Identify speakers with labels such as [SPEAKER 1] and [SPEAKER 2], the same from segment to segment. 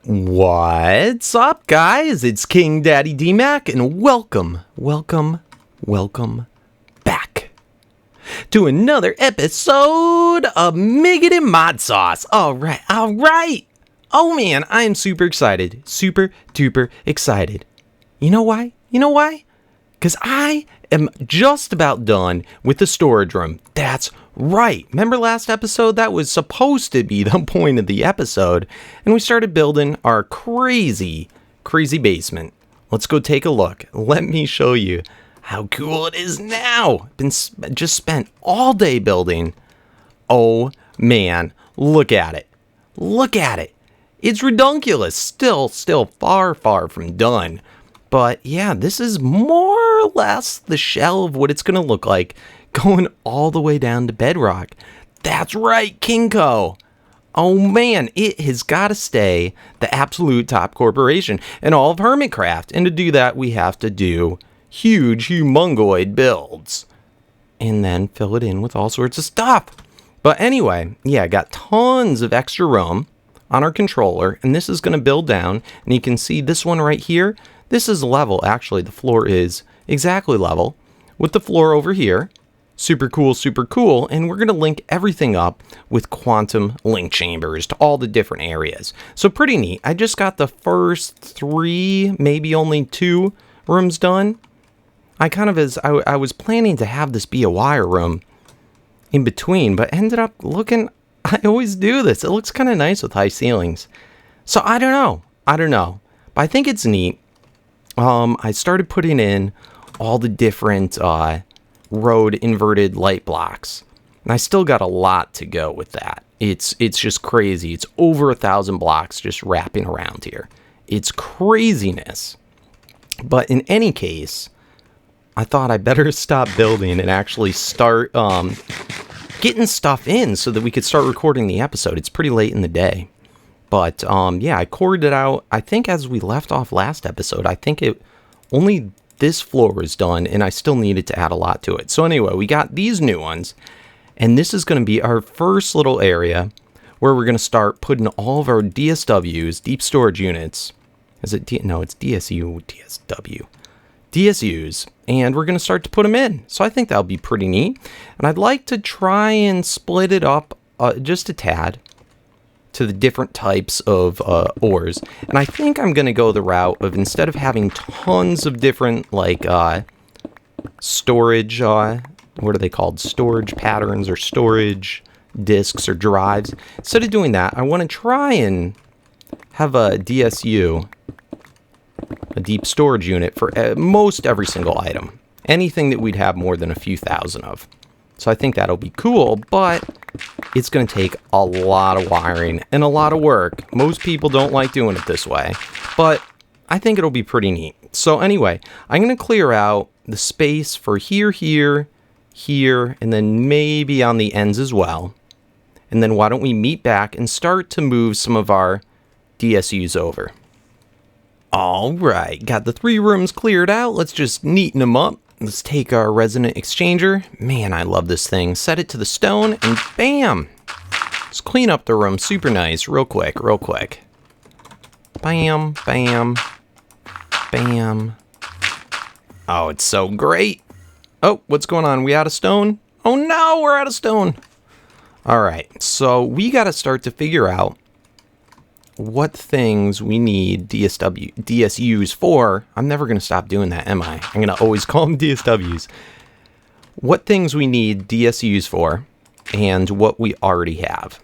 [SPEAKER 1] What's up, guys? It's KingDaddyDMAC, and welcome back to another episode of Miggity ModSauce. All right. Oh man, I am super excited, super duper excited. You know why? Because I am just about done with the storage room. That's right. Remember last episode? That was supposed to be the point of the episode. And we started building our crazy basement. Let's go take a look. Let me show you how cool it is now. Just spent all day building. Oh man, look at it. It's redunculous. Still far from done. But yeah, this is more or less the shell of what it's going to look like going all the way down to bedrock. That's right, Kinko. Oh man, it has got to stay the absolute top corporation in all of HermitCraft. And to do that, we have to do huge, humongoid builds. And then fill it in with all sorts of stuff. But anyway, yeah, I got tons of extra room on our controller. And this is going to build down. And you can see this one right here. This is level. Actually, the floor is exactly level with the floor over here. Super cool. And we're going to link everything up with quantum link chambers to all the different areas. So pretty neat. I just got the first 3, maybe only 2 rooms done. I was planning to have this be a wire room in between, but ended up looking, I always do this. It looks kind of nice with high ceilings. So I don't know. But I think it's neat. I started putting in all the different road inverted light blocks, and I still got a lot to go with that. It's just crazy. It's over 1,000 blocks just wrapping around here. It's craziness. But in any case, I thought I better stop building and actually start getting stuff in so that we could start recording the episode. It's pretty late in the day. But, yeah, I cored it out. I think as we left off last episode, I think only this floor was done, and I still needed to add a lot to it. So anyway, we got these new ones, and this is going to be our first little area where we're going to start putting all of our DSWs, deep storage units. No, it's DSUs, and we're going to start to put them in. So I think that'll be pretty neat. And I'd like to try and split it up just a tad to the different types of ores. And I think I'm going to go the route of, instead of having tons of different, like, storage, what are they called? Storage patterns or storage disks or drives. Instead of doing that, I want to try and have a DSU, a deep storage unit, for most every single item. Anything that we'd have more than a few thousand of. So I think that'll be cool, but it's going to take a lot of wiring and a lot of work. Most people don't like doing it this way, but I think it'll be pretty neat. So anyway, I'm going to clear out the space for here, and then maybe on the ends as well. And then why don't we meet back and start to move some of our DSUs over. All right, got the 3 rooms cleared out. Let's just neaten them up. Let's take our resonant exchanger. Man, I love this thing. Set it to the stone, and bam! Let's clean up the room super nice, real quick. Bam. Oh, it's so great. Oh, what's going on? We out of stone? Oh no, we're out of stone. All right, so we got to start to figure out what things we need DSUs for. I'm never going to stop doing that, am I? I'm going to always call them DSWs. What things we need DSUs for, and what we already have.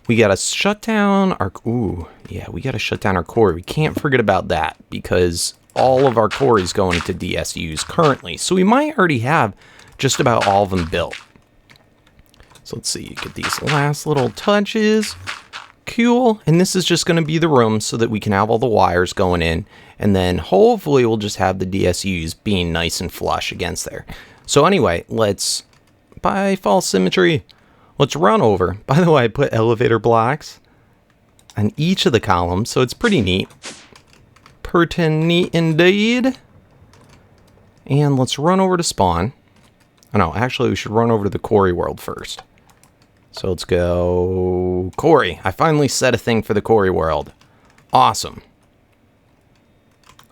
[SPEAKER 1] We got to shut down our... we got to shut down our core. We can't forget about that, because all of our core is going into DSUs currently. So we might already have just about all of them built. So let's see, get these last little touches. Cool. And this is just going to be the room so that we can have all the wires going in, and then hopefully we'll just have the DSUs being nice and flush against there. So anyway, by false symmetry, let's run over. By the way, I put elevator blocks on each of the columns, so it's pretty neat. Pretty neat indeed. And let's run over to spawn. Oh no, actually we should run over to the quarry world first. So let's go quarry. I finally set a thing for the quarry world. Awesome.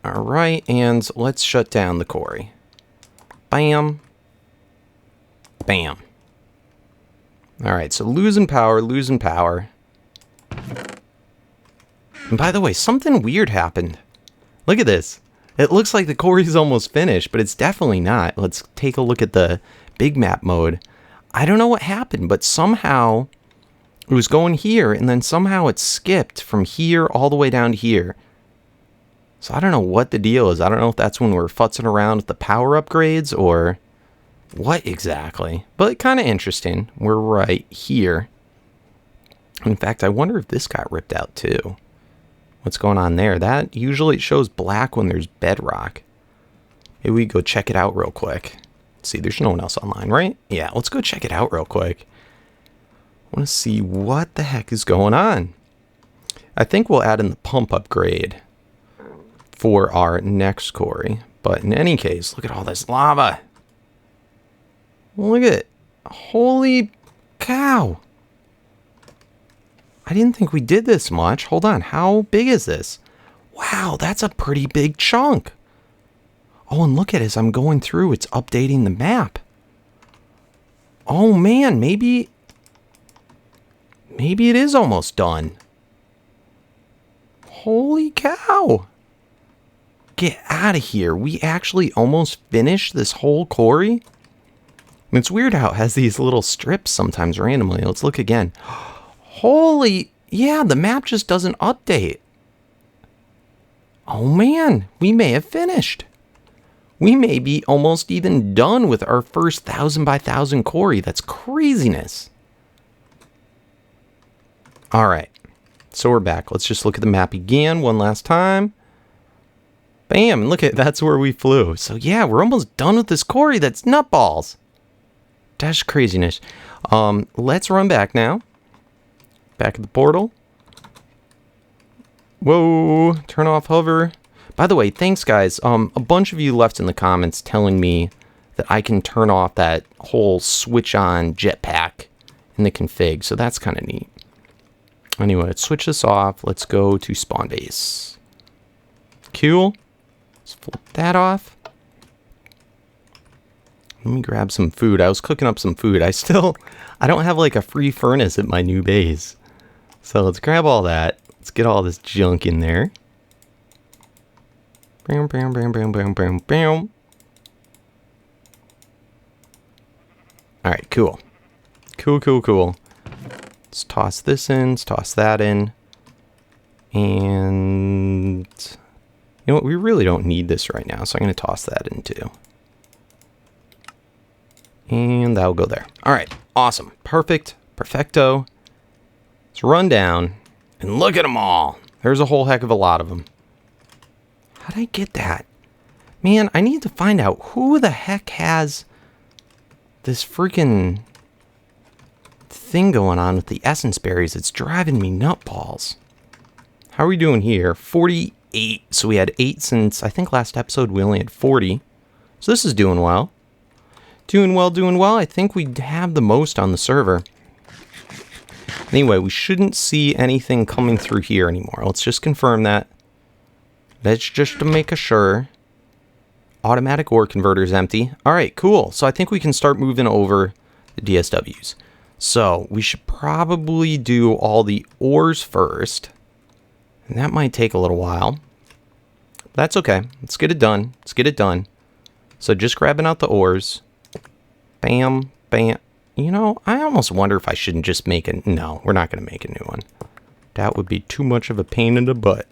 [SPEAKER 1] All right, and let's shut down the quarry. Bam. Bam. All right, so losing power, losing power. And by the way, something weird happened. Look at this. It looks like the quarry's almost finished, but it's definitely not. Let's take a look at the big map mode. I don't know what happened, but somehow it was going here, and then somehow it skipped from here all the way down to here. So I don't know what the deal is. I don't know if that's when we're futzing around with the power upgrades or what exactly. But kind of interesting. We're right here. In fact, I wonder if this got ripped out too. What's going on there? That usually shows black when there's bedrock. Maybe we go check it out real quick. Let's see, there's no one else online, right? Yeah, let's go check it out real quick. I want to see what the heck is going on. I think we'll add in the pump upgrade for our next quarry. But in any case, look at all this lava. Look at it. Holy cow. I didn't think we did this much. Hold on. How big is this? Wow, that's a pretty big chunk. Oh, and look at it. As I'm going through, it's updating the map. Oh, man. Maybe it is almost done. Holy cow. Get out of here. We actually almost finished this whole quarry. And it's weird how it has these little strips sometimes randomly. Let's look again. Holy, yeah, the map just doesn't update. Oh man, we may have finished. We may be almost even done with our first 1,000 by 1,000 quarry. That's craziness. All right, so we're back. Let's just look at the map again one last time. Bam, look at, that's where we flew. So yeah, we're almost done with this quarry. That's nutballs. That's craziness. Let's run back now. Back at the portal. Whoa, turn off hover. By the way, thanks guys. A bunch of you left in the comments telling me that I can turn off that whole switch on jetpack in the config. So that's kind of neat. Anyway, let's switch this off. Let's go to spawn base. Cool. Let's flip that off. Let me grab some food. I was cooking up some food. I don't have like a free furnace at my new base. So let's grab all that. Let's get all this junk in there. Bam, bam, bam, bam, bam, bam, bam. All right, cool. Cool, cool, cool. Let's toss this in. Let's toss that in. And you know what? We really don't need this right now. So I'm going to toss that in too. And that'll go there. All right. Awesome. Perfect. Perfecto. Let's run down and look at them all. There's a whole heck of a lot of them. How'd I get that? Man, I need to find out who the heck has this freaking thing going on with the essence berries. It's driving me nutballs. How are we doing here? 48. So we had 8 since, I think last episode we only had 40. So this is doing well. Doing well, doing well. I think we have the most on the server. Anyway, we shouldn't see anything coming through here anymore. Let's just confirm that. That's just to make sure. Automatic ore converter is empty. All right, cool. So I think we can start moving over the DSWs. So we should probably do all the ores first. And that might take a little while. That's okay. Let's get it done. Let's get it done. So just grabbing out the ores. Bam, bam. You know, I almost wonder if I shouldn't just make it. No, we're not going to make a new one. That would be too much of a pain in the butt.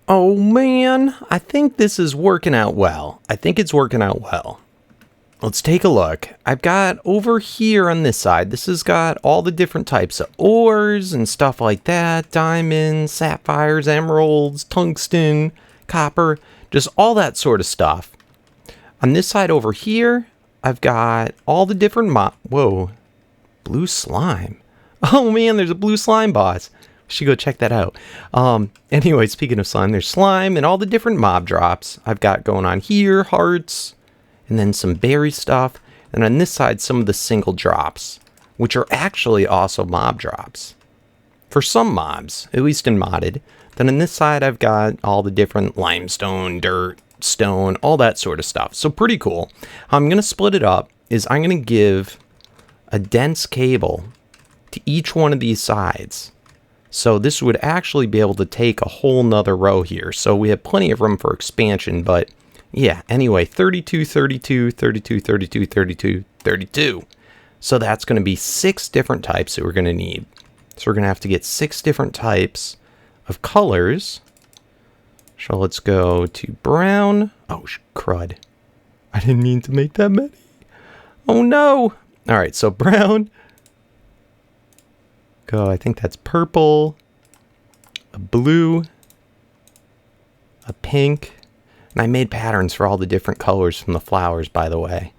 [SPEAKER 1] Oh, man. I think this is working out well. I think it's working out well. Let's take a look. I've got over here on this side, this has got all the different types of ores and stuff like that. Diamonds, sapphires, emeralds, tungsten, copper, just all that sort of stuff. On this side over here, I've got all the different whoa, blue slime. Oh man, there's a blue slime boss. We should go check that out. Anyway, speaking of slime, there's slime and all the different mob drops I've got going on here, hearts, and then some berry stuff. And on this side, some of the single drops, which are actually also mob drops. for some mobs, at least in modded. Then on this side, I've got all the different limestone, dirt, stone, all that sort of stuff. So pretty cool. How I'm going to split it up is I'm going to give a dense cable to each one of these sides. So this would actually be able to take a whole nother row here. So we have plenty of room for expansion, but yeah, anyway, 32, 32, 32, 32, 32, 32. So that's going to be 6 different types that we're going to need. So we're going to have to get 6 different types of colors. So let's go to brown. Oh, crud. I didn't mean to make that many. Oh, no. All right, so brown. Go, I think that's purple, a blue, a pink. And I made patterns for all the different colors from the flowers, by the way.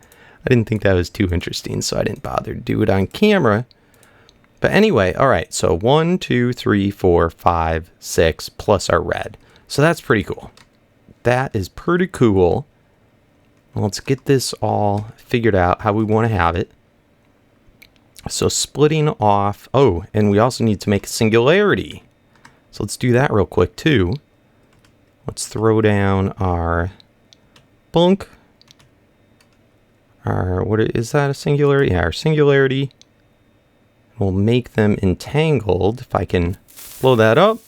[SPEAKER 1] I didn't think that was too interesting, so I didn't bother to do it on camera. But anyway, all right, so 1, 2, 3, 4, 5, 6, plus our red. So that's pretty cool. That is pretty cool. Let's get this all figured out how we want to have it. So splitting off, oh, and we also need to make a singularity. So let's do that real quick too. Let's throw down our bunk. Our, what is that, a singularity? Yeah, our singularity. We'll make them entangled. If I can blow that up.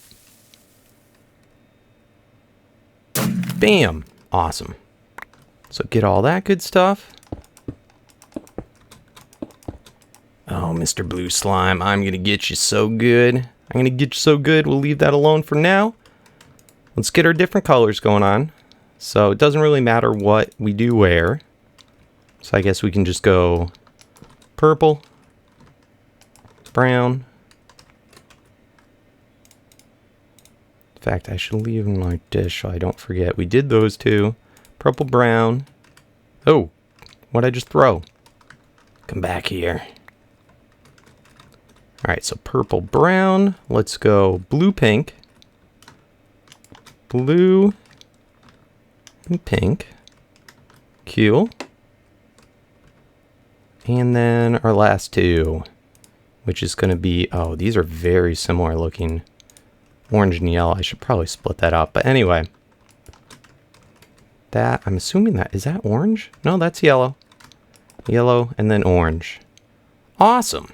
[SPEAKER 1] Bam! Awesome. So get all that good stuff. Oh, Mr. Blue Slime, I'm going to get you so good. I'm going to get you so good, we'll leave that alone for now. Let's get our different colors going on. So it doesn't really matter what we do where. So I guess we can just go purple, brown. In fact, I should leave them like this so I don't forget. We did those two. Purple, brown. Oh, what'd I just throw? Come back here. All right, so purple, brown. Let's go blue, pink. Blue and pink. Cool. And then our last two, which is going to be, oh, these are very similar looking. Orange and yellow. I should probably split that up. But anyway, that, I'm assuming that, is that orange? No, that's yellow. Yellow and then orange. Awesome.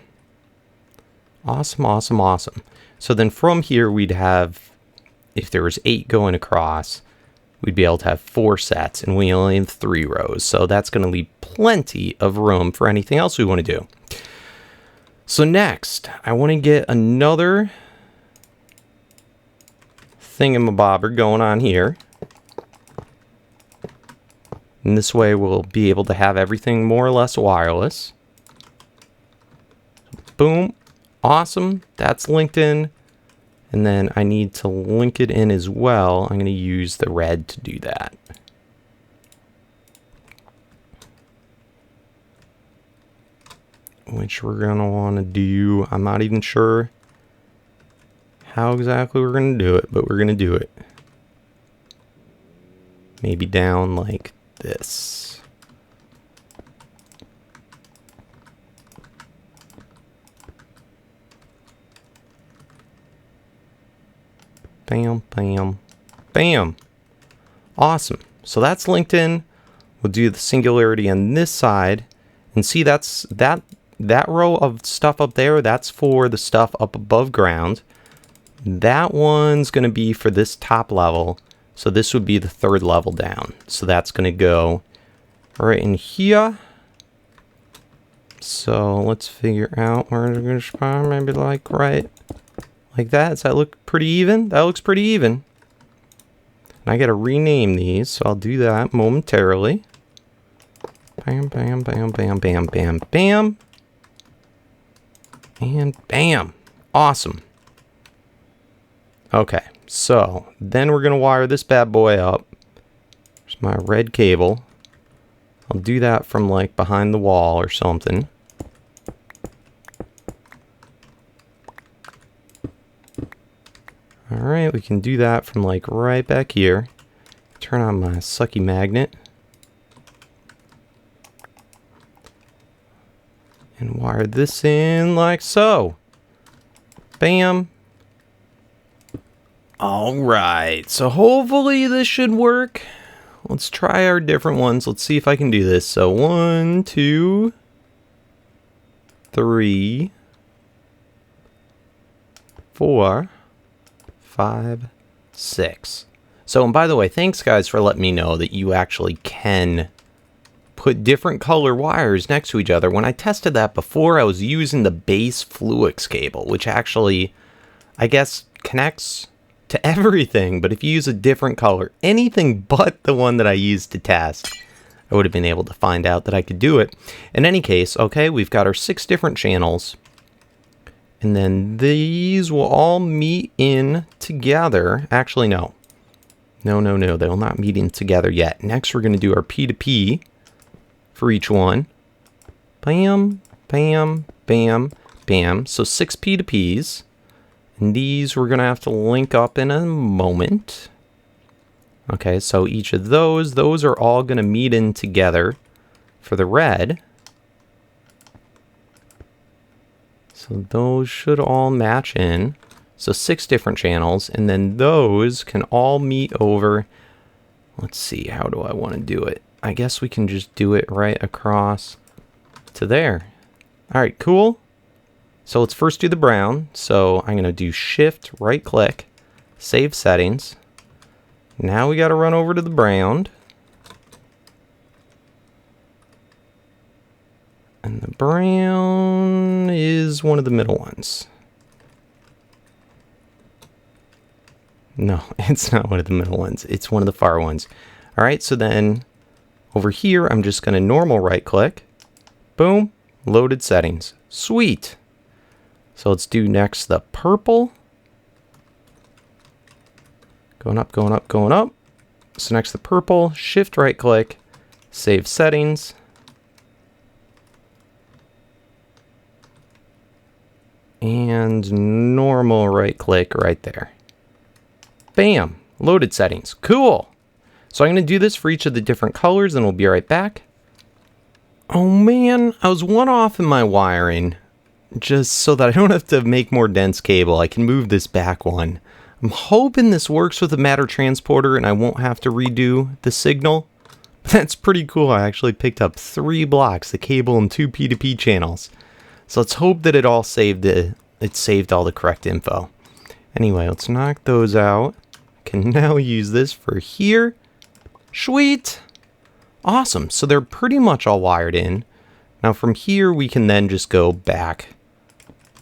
[SPEAKER 1] Awesome, awesome, awesome. So then from here we'd have, if there was 8 going across, we'd be able to have 4 sets, and we only have 3 rows. So that's going to leave plenty of room for anything else we want to do. So next, I want to get another thingamabobber going on here. And this way we'll be able to have everything more or less wireless. Boom. Awesome. That's linked in. And then I need to link it in as well. I'm going to use the red to do that. Which we're going to want to do. I'm not even sure how exactly we're going to do it, but we're going to do it. Maybe down like this. Bam, bam, bam. Awesome. So that's linked in. We'll do the singularity on this side. And see, that's that row of stuff up there, that's for the stuff up above ground. That one's going to be for this top level. So this would be the 3rd level down. So that's going to go right in here. So let's figure out where we're going to spawn. Maybe like right like that. Does that look pretty even? That looks pretty even. And I got to rename these, so I'll do that momentarily. Bam, bam, bam, bam, bam, bam, bam. And bam. Awesome. Okay, so then we're going to wire this bad boy up. There's my red cable. I'll do that from like behind the wall or something. Alright, we can do that from like right back here. Turn on my sucky magnet. And wire this in like so. Bam, All right, so hopefully this should work. Let's try our different ones. Let's see if I can do this. So 1, 2, 3, 4, 5, 6. So, and by the way, thanks guys for letting me know that you actually can put different color wires next to each other. When I tested that before, I was using the base Fluix cable, which actually, I guess, connects to everything. But if you use a different color, anything but the one that I used to test, I would have been able to find out that I could do it. In any case, okay, we've got our 6 different channels. And then these will all meet in together. Actually, no. No, they will not meet in together yet. Next, we're going to do our P2P for each one. Bam, bam, bam, bam. So 6 P2Ps. And these we're going to have to link up in a moment. Okay, so each of those are all going to meet in together for the red. So those should all match in. So 6 different channels, and then those can all meet over. Let's see, how do I want to do it? I guess we can just do it right across to there. All right, cool. So let's first do the brown. So I'm going to do Shift, right click, save settings. Now we got to run over to the brown. And the brown is one of the middle ones. No, it's not one of the middle ones. It's one of the far ones. All right, so then over here, I'm just going to normal right click. Boom, loaded settings. Sweet. So let's do next the purple. Going up, going up, going up. So next the purple, shift right click, save settings. And normal right click right there. Bam, loaded settings. Cool. So I'm going to do this for each of the different colors and we'll be right back. Oh man, I was one off in my wiring. Just so that I don't have to make more dense cable, I can move this back one. I'm hoping this works with the matter transporter and I won't have to redo the signal. That's pretty cool. I actually picked up 3 blocks of cable and 2 P2P channels. So let's hope that it all saved it saved all the correct info. Anyway, let's knock those out. Can now use this for here. Sweet. Awesome. So they're pretty much all wired in. Now from here we can then just go back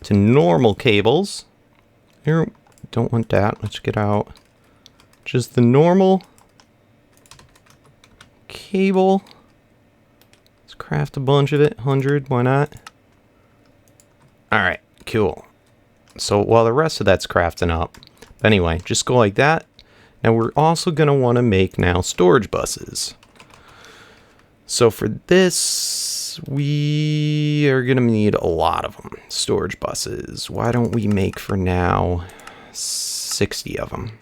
[SPEAKER 1] to normal cables. Here, don't want that. Let's get out just the normal cable. Let's craft a bunch of it. 100, why not? Alright, cool. So while the rest of that's crafting up. But anyway, just go like that. Now we're also going to want to make now storage buses. So for this, we are going to need a lot of them. Storage buses. Why don't we make for now 60 of them?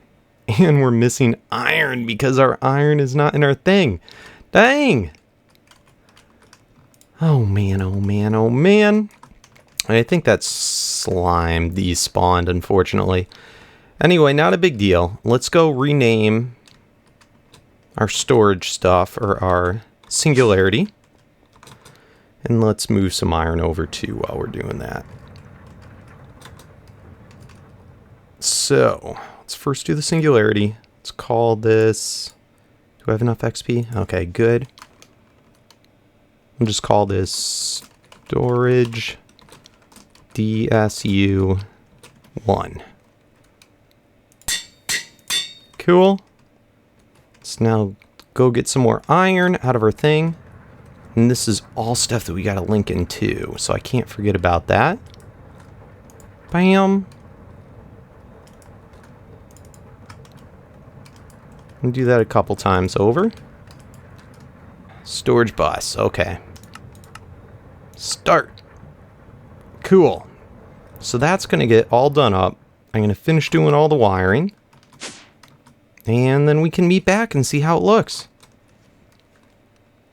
[SPEAKER 1] And we're missing iron because our iron is not in our thing. Dang! Oh man, oh man, oh man. I think that slime despawned, unfortunately. Anyway, not a big deal. Let's go rename our storage stuff, or our singularity. And let's move some iron over too while we're doing that. So, let's first do the singularity. Let's call this... Do I have enough XP? Okay, good. I'll just call this storage DSU1. Cool. Let's now go get some more iron out of our thing. And this is all stuff that we got to link into, so I can't forget about that. Bam. And do that a couple times over. Storage bus. Okay. Start. Cool. So that's going to get all done up. I'm going to finish doing all the wiring. And then we can meet back and see how it looks.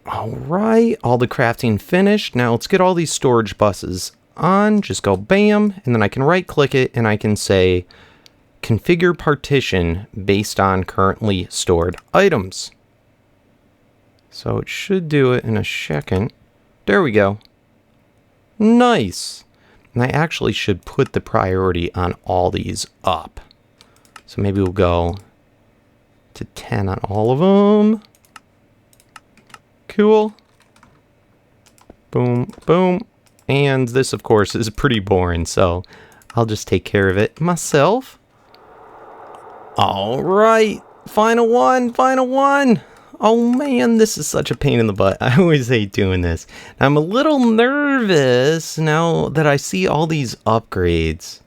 [SPEAKER 1] Alright, all the crafting finished. Now let's get all these storage buses on. Just go bam, and then I can right click it and I can say configure partition based on currently stored items. So it should do it in a second. There we go. Nice. And I actually should put the priority on all these up. So maybe we'll go to 10 on all of them. Cool. Boom, boom. And this, of course, is pretty boring, so I'll just take care of it myself. All right. Final one, final one. Oh man, this is such a pain in the butt. I always hate doing this. I'm a little nervous now that I see all these upgrades.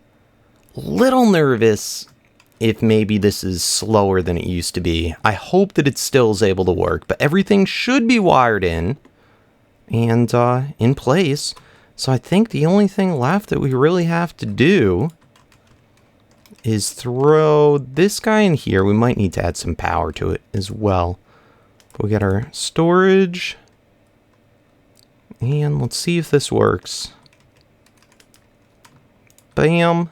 [SPEAKER 1] Little nervous if maybe this is slower than it used to be. I hope that it still is able to work, but everything should be wired in and in place. So I think the only thing left that we really have to do is throw this guy in here. We might need to add some power to it as well. We got our storage. And let's see if this works. Bam.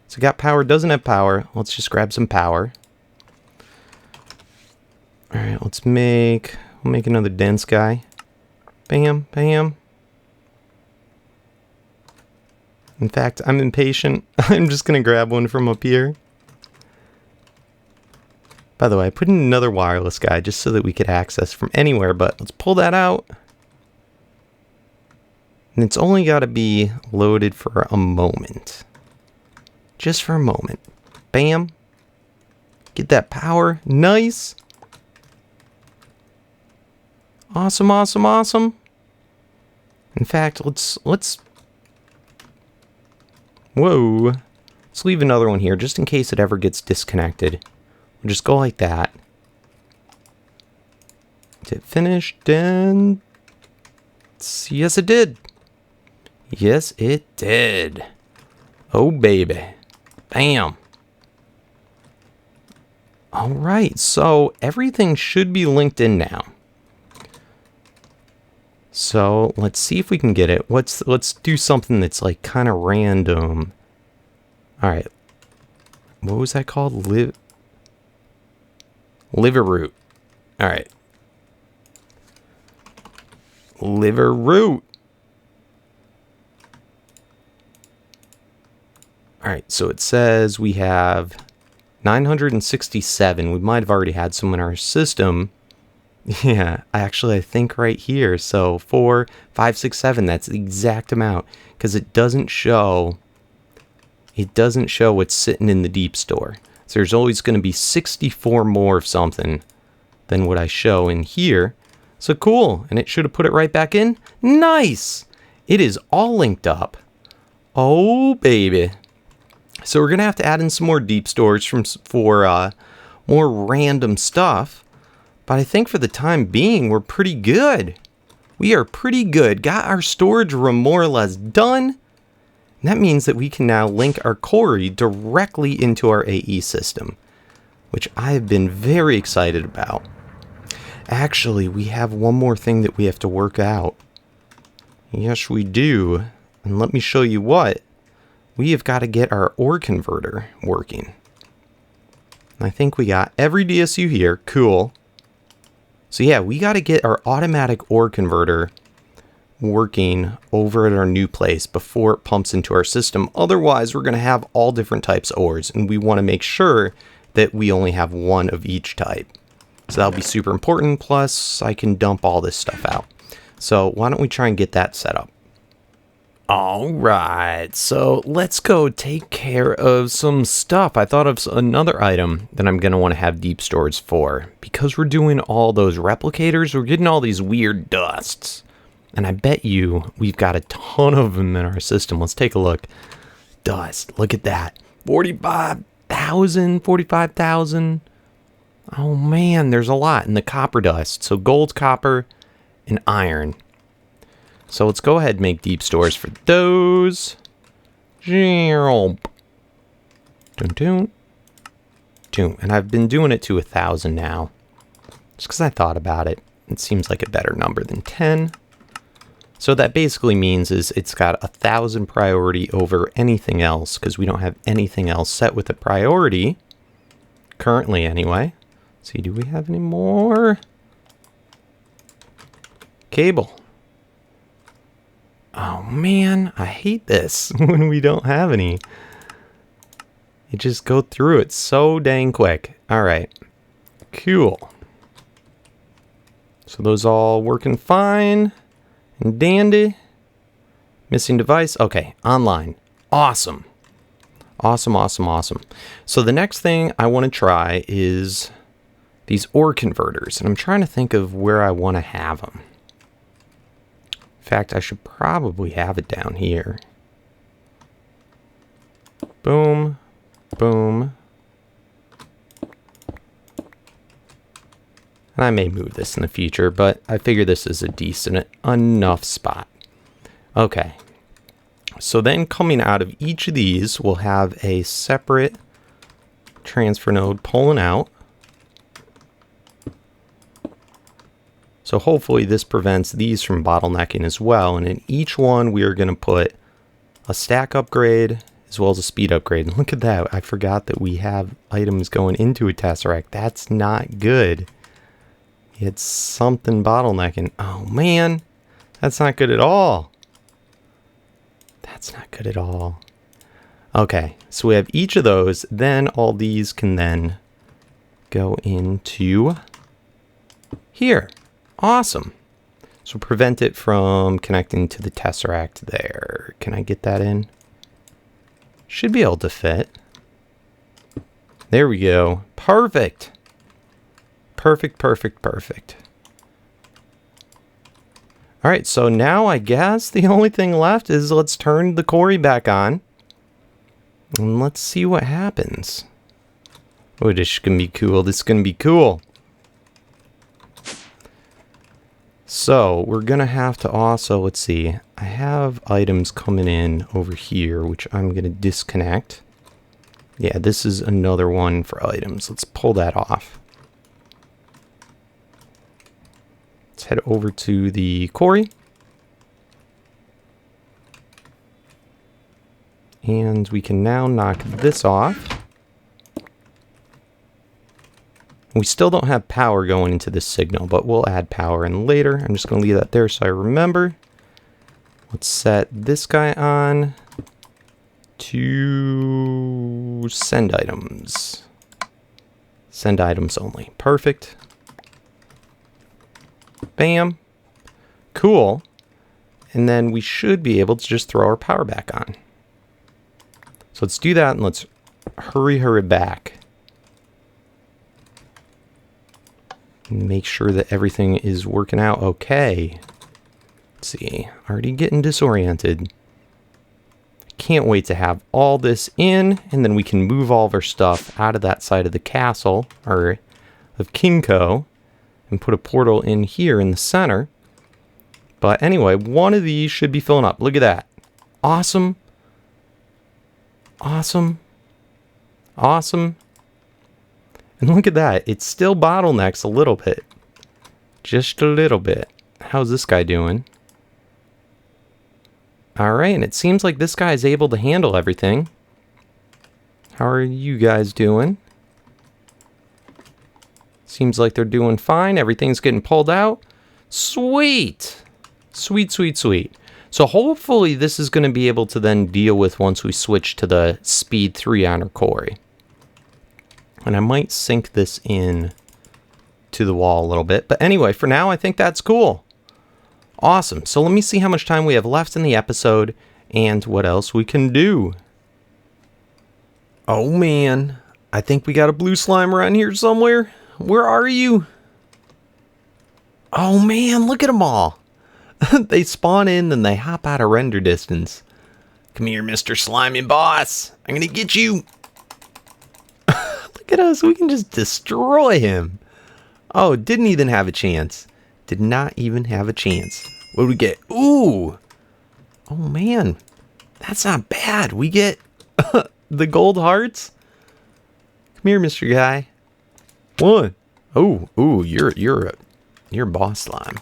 [SPEAKER 1] So got power, doesn't have power. Let's just grab some power. Alright, we'll make another dense guy. Bam, bam. In fact, I'm impatient. I'm just gonna grab one from up here. By the way, I put in another wireless guy just so that we could access from anywhere, but let's pull that out. And it's only got to be loaded for a moment. Just for a moment. Bam. Get that power. Nice. Awesome, awesome, awesome. In fact, let's whoa. Let's leave another one here just in case it ever gets disconnected. We'll just go like that. Did it finish? And yes, it did. Yes, it did. Oh, baby. Bam. All right, so everything should be linked in now. So let's see if we can get it. Let's do something that's like kind of random. All right. What was that called? Liverroot. All right. Liverroot. All right, so it says we have 967. We might have already had some in our system. Yeah, I think right here. So 4, 5, 6, 7. That's the exact amount because it doesn't show. It doesn't show what's sitting in the deep store. So there's always going to be 64 more of something than what I show in here. So cool. And it should have put it right back in. Nice. It is all linked up. Oh, baby. So we're going to have to add in some more deep storage for more random stuff. But I think for the time being, we're pretty good. We are pretty good. Got our storage room more or less done. And that means that we can now link our Cori directly into our AE system, which I have been very excited about. Actually, we have one more thing that we have to work out. Yes, we do. And let me show you what. We have got to get our ore converter working. I think we got every DSU here. Cool. So yeah, we got to get our automatic ore converter working over at our new place before it pumps into our system. Otherwise, we're going to have all different types of ores, and we want to make sure that we only have one of each type. So that'll be super important. Plus, I can dump all this stuff out. So why don't we try and get that set up? All right, so let's go take care of some stuff. I thought of another item that I'm going to want to have deep storage for. Because we're doing all those replicators, we're getting all these weird dusts. And I bet you we've got a ton of them in our system. Let's take a look. Dust, look at that. 45,000, 45,000. Oh man, there's a lot in the copper dust. So gold, copper, and iron. So let's go ahead and make deep stores for those. And I've been doing it to 1,000 now. Just because I thought about it. It seems like a better number than 10. So that basically means is it's got 1,000 priority over anything else because we don't have anything else set with a priority. Currently, anyway. Let's see, do we have any more? Cable. Oh, man, I hate this when we don't have any. You just go through it so dang quick. All right, cool. So those all working fine and dandy. Missing device. Okay, online. Awesome. Awesome, awesome, awesome. So the next thing I want to try is these ore converters. And I'm trying to think of where I want to have them. In fact, I should probably have it down here. Boom. Boom. And I may move this in the future, but I figure this is a decent enough spot. Okay. So then coming out of each of these, we'll have a separate transfer node pulling out. So hopefully this prevents these from bottlenecking as well. And in each one, we are going to put a stack upgrade as well as a speed upgrade. And look at that. I forgot that we have items going into a Tesseract. That's not good. It's something bottlenecking. Oh, man. That's not good at all. That's not good at all. Okay, so we have each of those. Then all these can then go into here. Awesome. So prevent it from connecting to the Tesseract there. Can I get that in? Should be able to fit. There we go. Perfect. Perfect, perfect, perfect. All right, so now I guess the only thing left is let's turn the quarry back on. And let's see what happens. Oh, this is going to be cool. This is going to be cool. So we're going to have to also, let's see. I have items coming in over here, which I'm going to disconnect. Yeah, this is another one for items. Let's pull that off. Let's head over to the quarry. And we can now knock this off. We still don't have power going into this signal, but we'll add power in later. I'm just going to leave that there so I remember. Let's set this guy on to send items. Send items only. Perfect. Bam. Cool. And then we should be able to just throw our power back on. So let's do that and let's hurry back. Make sure that everything is working out okay. Let's see. Already getting disoriented. Can't wait to have all this in, and then we can move all of our stuff out of that side of the castle, or of Kingco, and put a portal in here in the center. But anyway, one of these should be filling up. Look at that. Awesome. Awesome. Awesome. And look at that. It still bottlenecks a little bit. Just a little bit. How's this guy doing? Alright, and it seems like this guy is able to handle everything. How are you guys doing? Seems like they're doing fine. Everything's getting pulled out. Sweet! Sweet, sweet, sweet. So hopefully this is going to be able to then deal with once we switch to the speed 3 on our quarry. And I might sink this in to the wall a little bit. But anyway, for now, I think that's cool. Awesome. So let me see how much time we have left in the episode and what else we can do. Oh, man. I think we got a blue slime around here somewhere. Where are you? Oh, man. Look at them all. They spawn in, then they hop out of render distance. Come here, Mr. Slimy Boss. I'm going to get you. Look at us. We can just destroy him. Oh, didn't even have a chance. Did not even have a chance. What do we get? Ooh. Oh, man. That's not bad. We get the gold hearts. Come here, Mr. Guy. One. Oh, ooh, you're boss slime.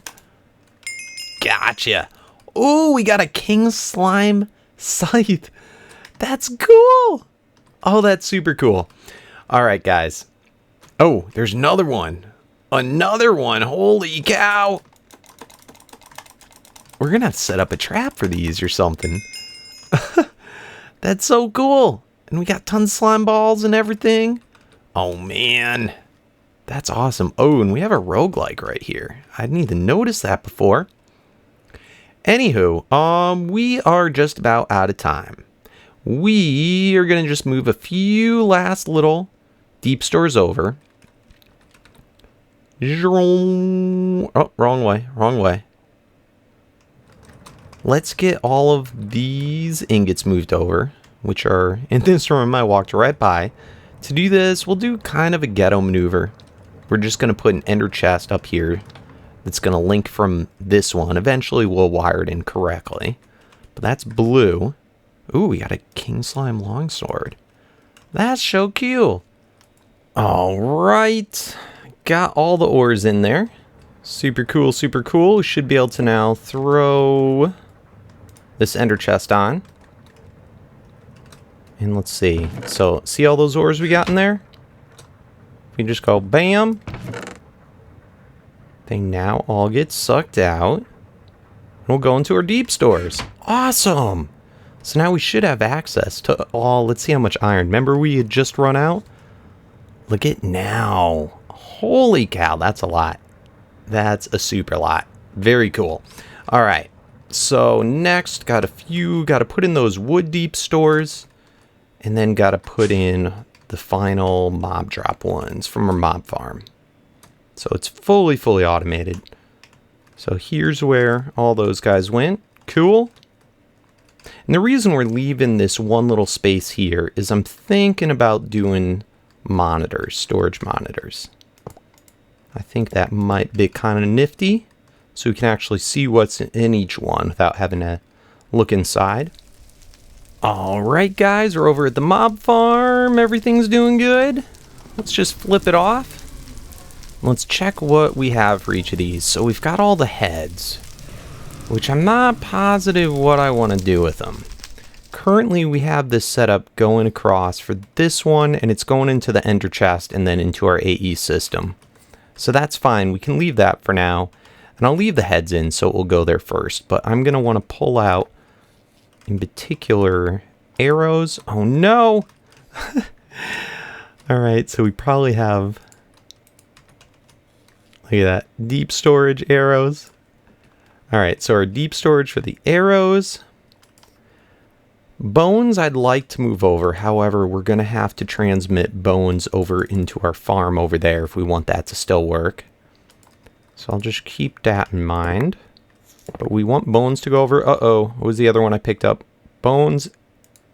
[SPEAKER 1] Gotcha. Oh, we got a king slime scythe. That's cool. Oh, that's super cool. All right, guys. Oh, there's another one. Another one. Holy cow. We're going to have to set up a trap for these or something. That's so cool. And we got tons of slime balls and everything. Oh, man. That's awesome. Oh, and we have a roguelike right here. I didn't even notice that before. Anywho, we are just about out of time. We are going to just move a few last little deep stores over. Oh, wrong way, wrong way. Let's get all of these ingots moved over, which are in this room I walked right by. To do this, we'll do kind of a ghetto maneuver. We're just going to put an ender chest up here that's going to link from this one. Eventually, we'll wire it in correctly. But that's blue. Ooh, we got a king slime longsword. That's so cool. All right. Got all the ores in there. Super cool, super cool. We should be able to now throw this ender chest on. And let's see. So, see all those ores we got in there? We just go bam. They now all get sucked out. We'll go into our deep stores. Awesome. So now we should have access to all. Let's see how much iron. Remember we had just run out? Look at now. Holy cow, that's a lot. That's a super lot. Very cool. All right. So next, got to put in those wood deep stores. And then got to put in the final mob drop ones from our mob farm. So it's fully automated. So here's where all those guys went. Cool. And the reason we're leaving this one little space here is I'm thinking about doing monitors, storage monitors. I think that might be kind of nifty. So we can actually see what's in each one without having to look inside. Alright guys, we're over at the mob farm. Everything's doing good. Let's just flip it off. Let's check what we have for each of these. So we've got all the heads, which I'm not positive what I want to do with them. Currently we have this setup going across for this one, and it's going into the ender chest and then into our AE system. So that's fine. We can leave that for now. And I'll leave the heads in so it will go there first. But I'm going to want to pull out, in particular, arrows. Oh no! Alright, so we probably have, look at that, deep storage arrows. Alright, so our deep storage for the arrows. Bones I'd like to move over. However, we're going to have to transmit bones over into our farm over there if we want that to still work. So I'll just keep that in mind. But we want bones to go over. Uh-oh. What was the other one I picked up? Bones.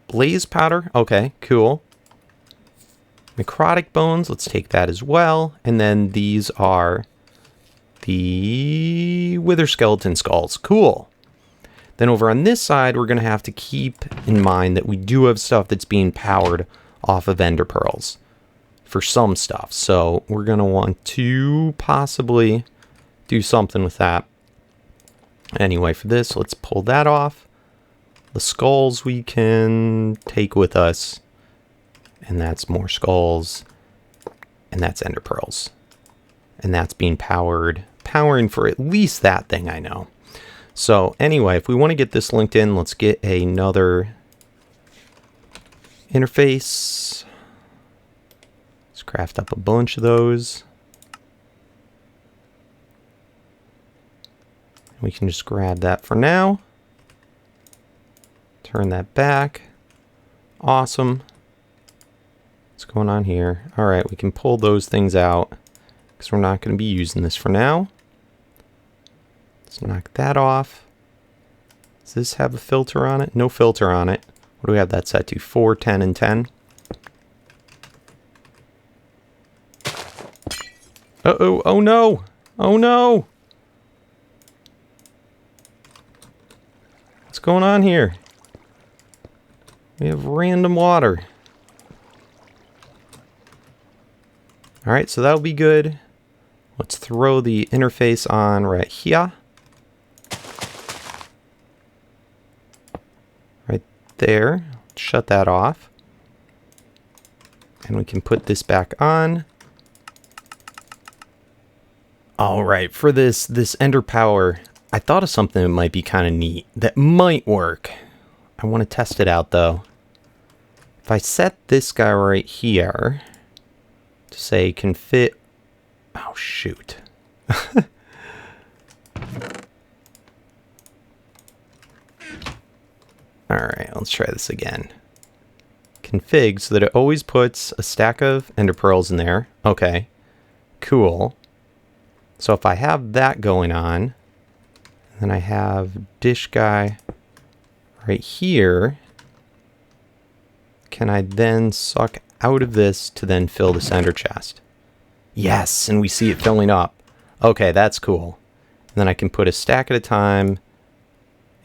[SPEAKER 1] Blaze powder. Okay, cool. Necrotic bones. Let's take that as well. And then these are the wither skeleton skulls. Cool. Then over on this side, we're going to have to keep in mind that we do have stuff that's being powered off of ender pearls for some stuff. So we're going to want to possibly do something with that. Anyway, for this, let's pull that off. The skulls we can take with us. And that's more skulls. And that's ender pearls. And that's being powering for at least that thing I know. So anyway, if we want to get this linked in, let's get another interface. Let's craft up a bunch of those. We can just grab that for now. Turn that back. Awesome. What's going on here? All right, we can pull those things out because we're not going to be using this for now. Let's knock that off. Does this have a filter on it? No filter on it. What do we have that set to? 4, 10, and 10. Uh-oh. Oh, no. Oh, no. What's going on here? We have random water. Alright, so that'll be good. Let's throw the interface on right here. there. Shut that off. And we can put this back on. All right, for this Ender Power, I thought of something that might be kind of neat. That might work. I want to test it out, though. If I set this guy right here to say can fit... Oh, shoot. Alright, let's try this again. Config so that it always puts a stack of ender pearls in there. Okay, cool. So if I have that going on, then I have dish guy right here, can I then suck out of this to then fill this ender chest? Yes, and we see it filling up. Okay, that's cool. And then I can put a stack at a time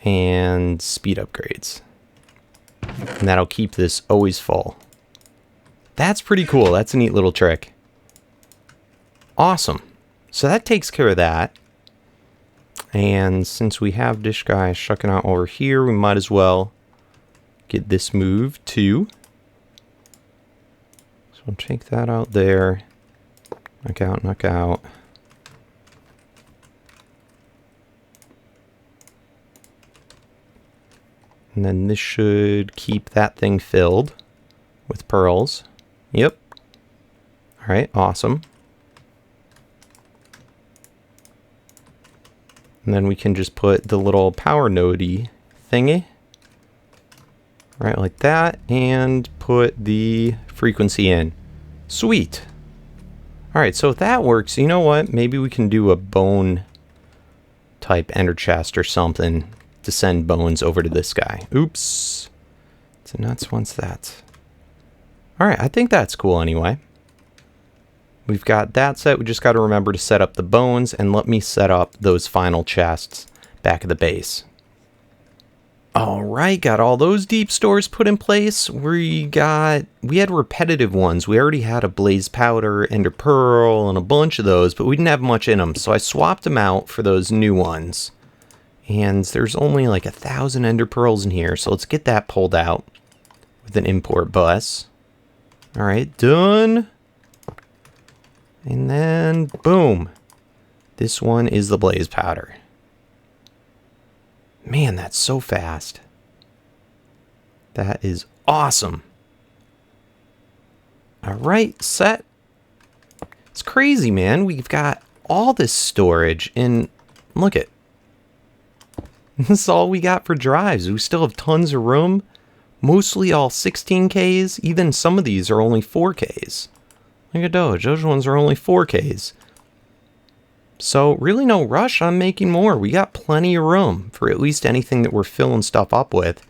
[SPEAKER 1] and speed upgrades. And that'll keep this always full. That's pretty cool. That's a neat little trick. Awesome. So that takes care of that. And since we have dish guy shucking out over here, we might as well get this moved too. So we'll take that out there. Knock out, knock out. And then this should keep that thing filled with pearls. Yep. Alright, awesome. And then we can just put the little power node-y thingy. Right, like that. And put the frequency in. Sweet. Alright, so if that works, you know what? Maybe we can do a bone type ender chest or something to send bones over to this guy. Oops. It's a nuts once that. Alright, I think that's cool anyway. We've got that set. We just got to remember to set up the bones, and let me set up those final chests back at the base. Alright, got all those deep stores put in place. We had repetitive ones. We already had a blaze powder, ender pearl, and a bunch of those, but we didn't have much in them. So I swapped them out for those new ones. And there's only like 1,000 ender pearls in here, so let's get that pulled out with an import bus. Alright, done. And then, boom. This one is the blaze powder. Man, that's so fast. That is awesome. Alright, set. It's crazy, man. We've got all this storage, and look at. This is all we got for drives. We still have tons of room. Mostly all 16Ks. Even some of these are only 4Ks. Look at those. Those ones are only 4Ks. So really no rush on making more. We got plenty of room for at least anything that we're filling stuff up with.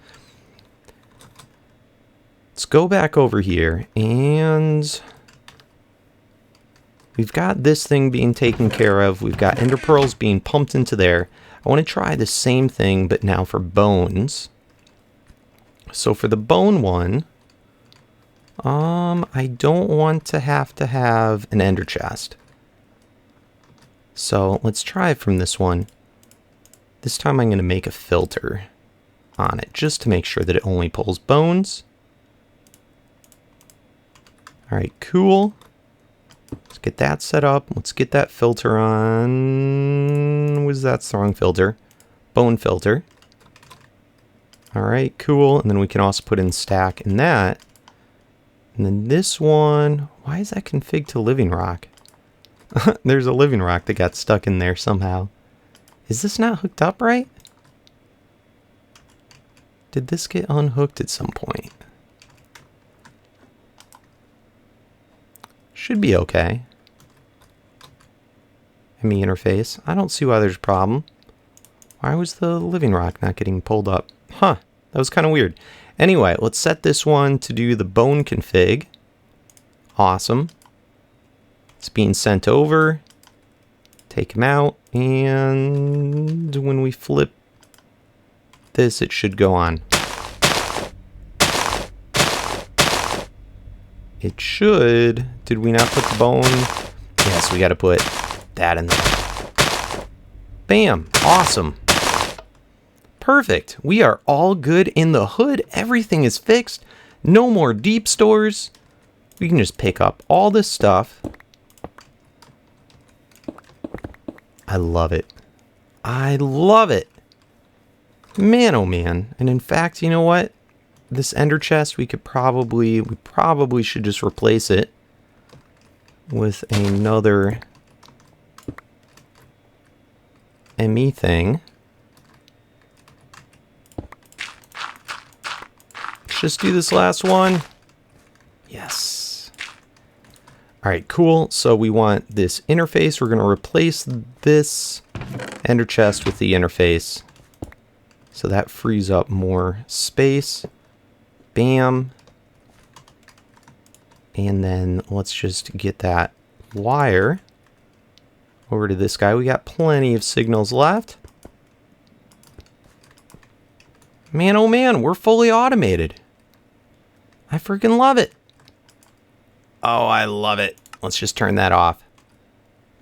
[SPEAKER 1] Let's go back over here, and we've got this thing being taken care of. We've got ender pearls being pumped into there. I want to try the same thing, but now for bones. So for the bone one, I don't want to have an ender chest. So let's try it from this one. This time I'm going to make a filter on it, just to make sure that it only pulls bones. Alright, cool. Let's get that set up. Let's get that filter on. Was that strong filter? Bone filter. Alright, cool. And then we can also put in stack in that. And then this one, why is that config to living rock? There's a living rock that got stuck in there somehow. Is this not hooked up right? Did this get unhooked at some point? Should be okay. ME interface. I don't see why there's a problem. Why was the living rock not getting pulled up? Huh, that was kind of weird. Anyway, let's set this one to do the bone config. Awesome. It's being sent over. Take them out, and when we flip this, it should go on. It should. Did we not put the bone? Yes, we got to put that in there. Bam. Awesome. Perfect. We are all good in the hood. Everything is fixed. No more deep stores. We can just pick up all this stuff. I love it. I love it. Man, oh man. And in fact, you know what? This ender chest, we probably should just replace it with another ME thing. Let's just do this last one. Yes. All right, cool. So we want this interface. We're going to replace this ender chest with the interface. So that frees up more space. Bam. And then let's just get that wire over to this guy. We got plenty of signals left. Man, oh man, we're fully automated. I freaking love it. Oh, I love it. Let's just turn that off.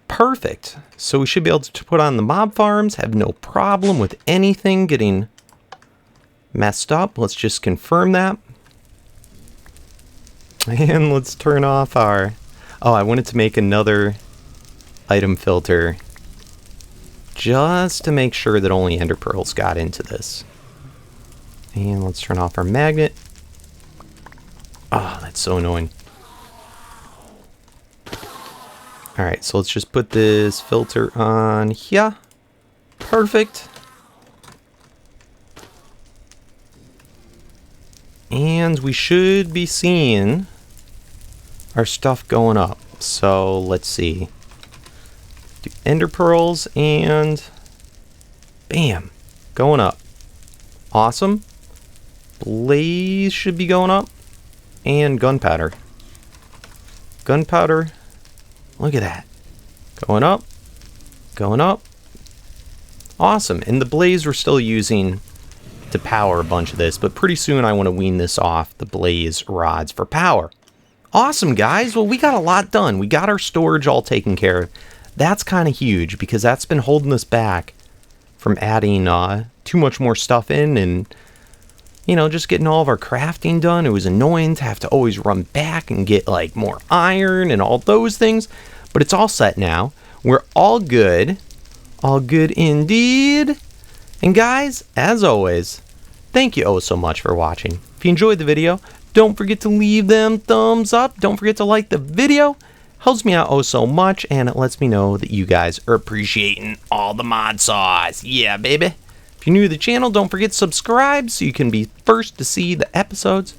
[SPEAKER 1] Perfect. So we should be able to put on the mob farms, have no problem with anything getting messed up. Let's just confirm that. And let's turn off our... Oh, I wanted to make another item filter just to make sure that only ender pearls got into this. And let's turn off our magnet. Oh, that's so annoying. Alright, so let's just put this filter on here. Perfect. And we should be seeing our stuff going up. So let's see. Do ender pearls and bam, going up. Awesome. Blaze should be going up. And gunpowder. Gunpowder. Look at that. Going up. Going up. Awesome. And the blaze we're still using to power a bunch of this, but pretty soon I want to wean this off the blaze rods for power. Awesome, guys. Well, we got a lot done. We got our storage all taken care of. That's kind of huge because that's been holding us back from adding too much more stuff in and, you know, just getting all of our crafting done. It was annoying to have to always run back and get like more iron and all those things, but it's all set now. We're all good. All good indeed. And guys, as always, thank you oh so much for watching. If you enjoyed the video, don't forget to leave them thumbs up. Don't forget to like the video. Helps me out oh so much, and it lets me know that you guys are appreciating all the mod sauce. Yeah, baby. If you're new to the channel, don't forget to subscribe so you can be first to see the episodes.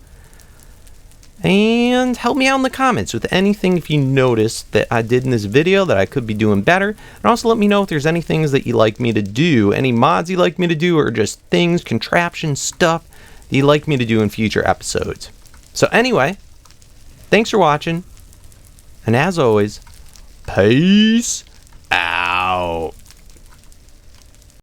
[SPEAKER 1] And help me out in the comments with anything if you noticed that I did in this video that I could be doing better. And also let me know if there's any things that you'd like me to do, any mods you'd like me to do, or just things, contraptions, stuff that you'd like me to do in future episodes. So anyway, thanks for watching. And as always, peace out.